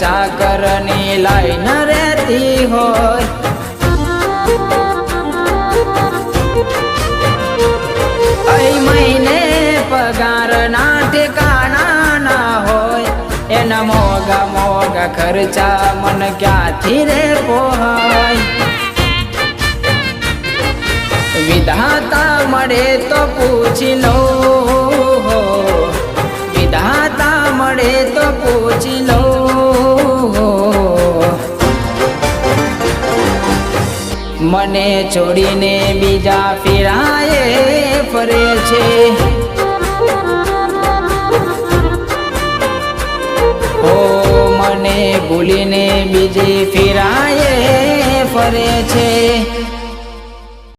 ચાકરની line રહેતી હોય, મહિને પગાર ના ઠેકાણા ના હોય, એના મોગા મોગા ખર્ચા મન ક્યાંથી રે પોહાય। વિધાતા મળે તો પૂછી લો, વિધાતા મળે તો પૂછી લો। મને છોડીને બીજા ફિરાએ ફરે છે, ઓ મને ભૂલીને બીજી ફિરાએ ફરે છે।